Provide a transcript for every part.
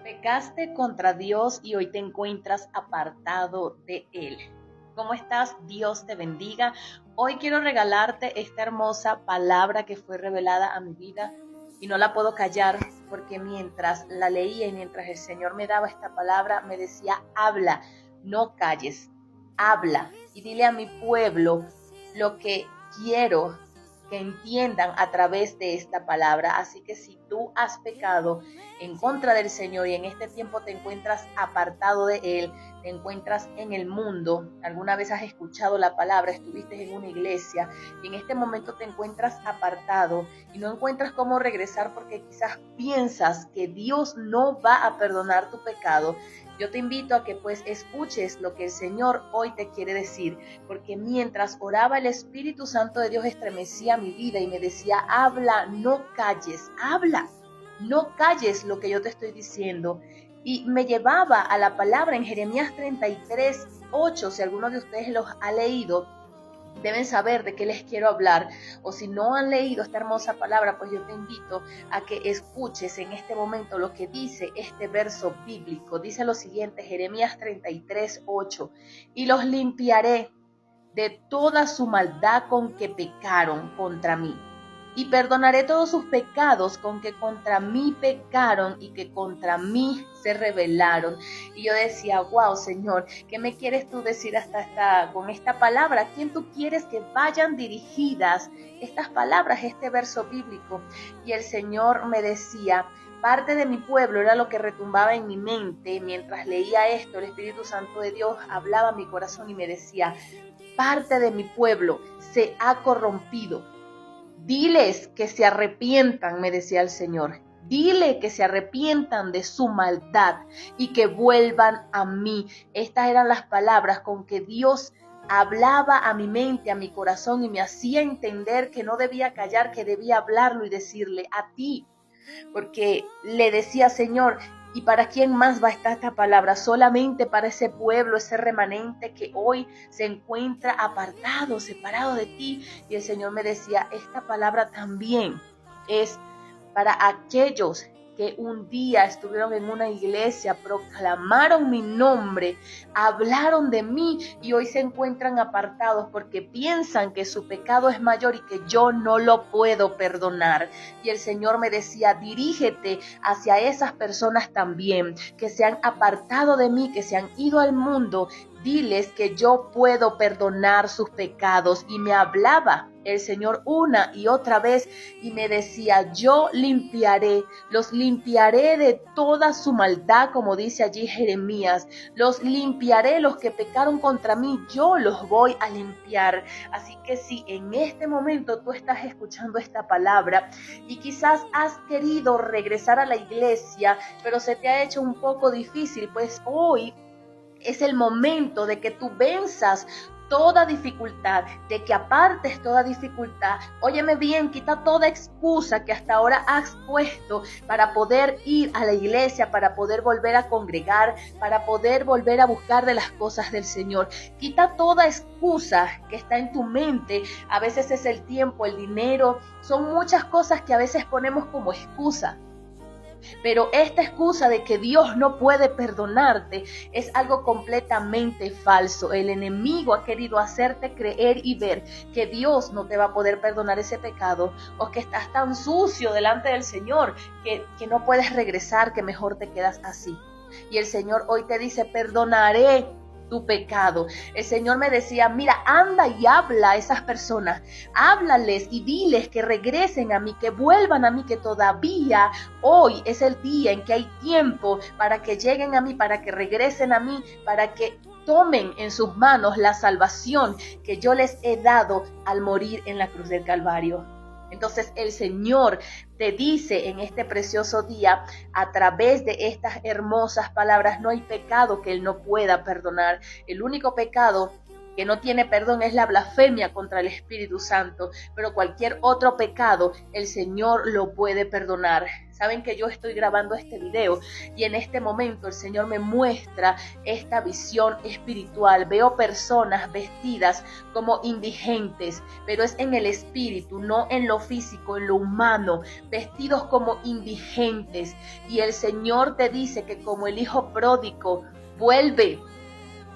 Pecaste contra Dios y hoy te encuentras apartado de Él. ¿Cómo estás? Dios te bendiga. Hoy quiero regalarte esta hermosa palabra que fue revelada a mi vida y no la puedo callar porque mientras la leía y mientras el Señor me daba esta palabra, me decía, habla, no calles, habla y dile a mi pueblo lo que quiero que entiendan a través de esta palabra. Así que si tú has pecado en contra del Señor y en este tiempo te encuentras apartado de Él, te encuentras en el mundo, alguna vez has escuchado la palabra, estuviste en una iglesia y en este momento te encuentras apartado y no encuentras cómo regresar porque quizás piensas que Dios no va a perdonar tu pecado, yo te invito a que pues escuches lo que el Señor hoy te quiere decir, porque mientras oraba el Espíritu Santo de Dios estremecía mi vida y me decía, habla, no calles, habla, no calles lo que yo te estoy diciendo. Y me llevaba a la palabra en Jeremías 33:8, si alguno de ustedes los ha leído, deben saber de qué les quiero hablar, o si no han leído esta hermosa palabra, pues yo te invito a que escuches en este momento lo que dice este verso bíblico. Dice lo siguiente, Jeremías 33:8, y los limpiaré de toda su maldad con que pecaron contra mí. Y perdonaré todos sus pecados con que contra mí pecaron y que contra mí se rebelaron. Y yo decía, wow, Señor, ¿qué me quieres tú decir con esta palabra? ¿A quién tú quieres que vayan dirigidas estas palabras, este verso bíblico? Y el Señor me decía, parte de mi pueblo era lo que retumbaba en mi mente. Mientras leía esto, el Espíritu Santo de Dios hablaba a mi corazón y me decía, parte de mi pueblo se ha corrompido. Diles que se arrepientan, me decía el Señor. Dile que se arrepientan de su maldad y que vuelvan a mí. Estas eran las palabras con que Dios hablaba a mi mente, a mi corazón y me hacía entender que no debía callar, que debía hablarlo y decirle a ti. Porque le decía, Señor, ¿y para quién más va a estar esta palabra? Solamente para ese pueblo, ese remanente que hoy se encuentra apartado, separado de ti. Y el Señor me decía, esta palabra también es para aquellos que un día estuvieron en una iglesia, proclamaron mi nombre, hablaron de mí y hoy se encuentran apartados porque piensan que su pecado es mayor y que yo no lo puedo perdonar. Y el Señor me decía, dirígete hacia esas personas también, que se han apartado de mí, que se han ido al mundo. Diles que yo puedo perdonar sus pecados. Y me hablaba el Señor una y otra vez y me decía, yo los limpiaré de toda su maldad, como dice allí Jeremías, los limpiaré, los que pecaron contra mí, yo los voy a limpiar. Así que si en este momento tú estás escuchando esta palabra y quizás has querido regresar a la iglesia, pero se te ha hecho un poco difícil, pues hoy es el momento de que tú venzas toda dificultad, de que apartes toda dificultad. Óyeme bien, quita toda excusa que hasta ahora has puesto para poder ir a la iglesia, para poder volver a congregar, para poder volver a buscar de las cosas del Señor. Quita toda excusa que está en tu mente. A veces es el tiempo, el dinero, son muchas cosas que a veces ponemos como excusa. Pero esta excusa de que Dios no puede perdonarte es algo completamente falso. El enemigo ha querido hacerte creer y ver que Dios no te va a poder perdonar ese pecado o que estás tan sucio delante del Señor que no puedes regresar, que mejor te quedas así. Y el Señor hoy te dice, perdonaré tu pecado. El Señor me decía, mira, anda y habla a esas personas, háblales y diles que regresen a mí, que vuelvan a mí, que todavía hoy es el día en que hay tiempo para que lleguen a mí, para que regresen a mí, para que tomen en sus manos la salvación que yo les he dado al morir en la cruz del Calvario. Entonces el Señor te dice en este precioso día, a través de estas hermosas palabras, no hay pecado que Él no pueda perdonar. El único pecado que no tiene perdón es la blasfemia contra el Espíritu Santo, pero cualquier otro pecado el Señor lo puede perdonar. Saben que yo estoy grabando este video y en este momento el Señor me muestra esta visión espiritual. Veo personas vestidas como indigentes, pero es en el espíritu, no en lo físico, en lo humano, vestidos como indigentes. Y el Señor te dice que como el hijo pródigo, vuelve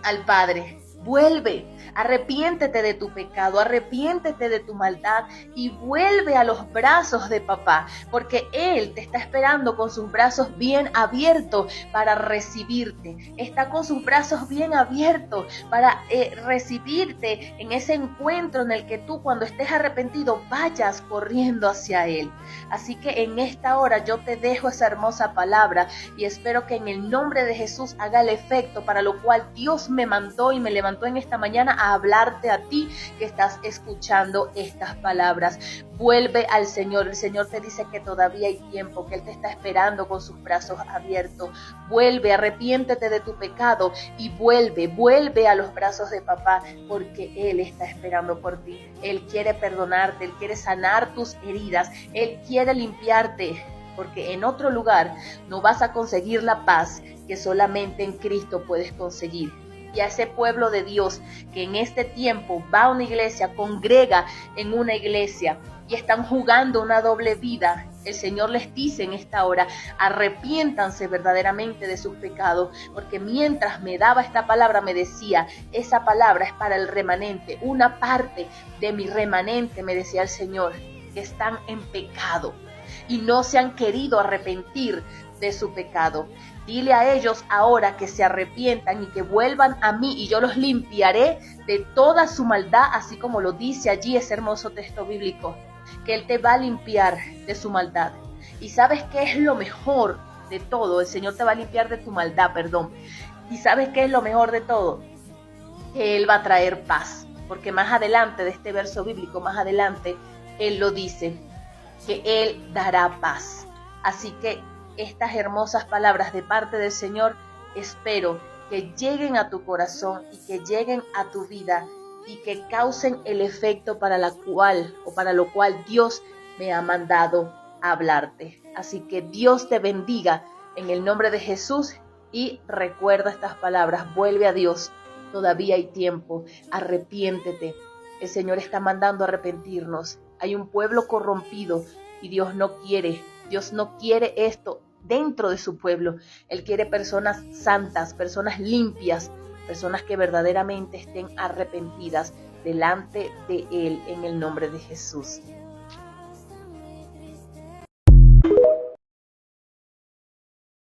al Padre. Vuelve, arrepiéntete de tu pecado, arrepiéntete de tu maldad y vuelve a los brazos de papá, porque Él te está esperando con sus brazos bien abiertos para recibirte. Está con sus brazos bien abiertos para recibirte en ese encuentro en el que tú, cuando estés arrepentido, vayas corriendo hacia Él. Así que en esta hora yo te dejo esa hermosa palabra y espero que en el nombre de Jesús haga el efecto para lo cual Dios me mandó y me levantó en esta mañana a hablarte a ti que estás escuchando estas palabras. Vuelve al Señor. El Señor te dice que todavía hay tiempo, que Él te está esperando con sus brazos abiertos. Vuelve, arrepiéntete de tu pecado y vuelve a los brazos de papá, porque Él está esperando por ti. Él quiere perdonarte, Él quiere sanar tus heridas, Él quiere limpiarte, porque en otro lugar no vas a conseguir la paz que solamente en Cristo puedes conseguir. Y a ese pueblo de Dios que en este tiempo va a una iglesia, congrega en una iglesia y están jugando una doble vida, el Señor les dice en esta hora, arrepiéntanse verdaderamente de sus pecados, porque mientras me daba esta palabra me decía, esa palabra es para el remanente, una parte de mi remanente, me decía el Señor, que están en pecado y no se han querido arrepentir de su pecado. Dile a ellos ahora que se arrepientan y que vuelvan a mí y yo los limpiaré de toda su maldad, así como lo dice allí ese hermoso texto bíblico, que Él te va a limpiar de su maldad. ¿Y sabes qué es lo mejor de todo? El Señor te va a limpiar de tu maldad, perdón. ¿Y sabes qué es lo mejor de todo? Que Él va a traer paz, porque más adelante de este verso bíblico, más adelante, Él lo dice, que Él dará paz. Así que estas hermosas palabras de parte del Señor, espero que lleguen a tu corazón y que lleguen a tu vida y que causen el efecto para lo cual Dios me ha mandado a hablarte. Así que Dios te bendiga en el nombre de Jesús y recuerda estas palabras, vuelve a Dios, todavía hay tiempo, arrepiéntete. El Señor está mandando a arrepentirnos. Hay un pueblo corrompido y Dios no quiere esto dentro de su pueblo. Él quiere personas santas, personas limpias, personas que verdaderamente estén arrepentidas delante de Él en el nombre de Jesús.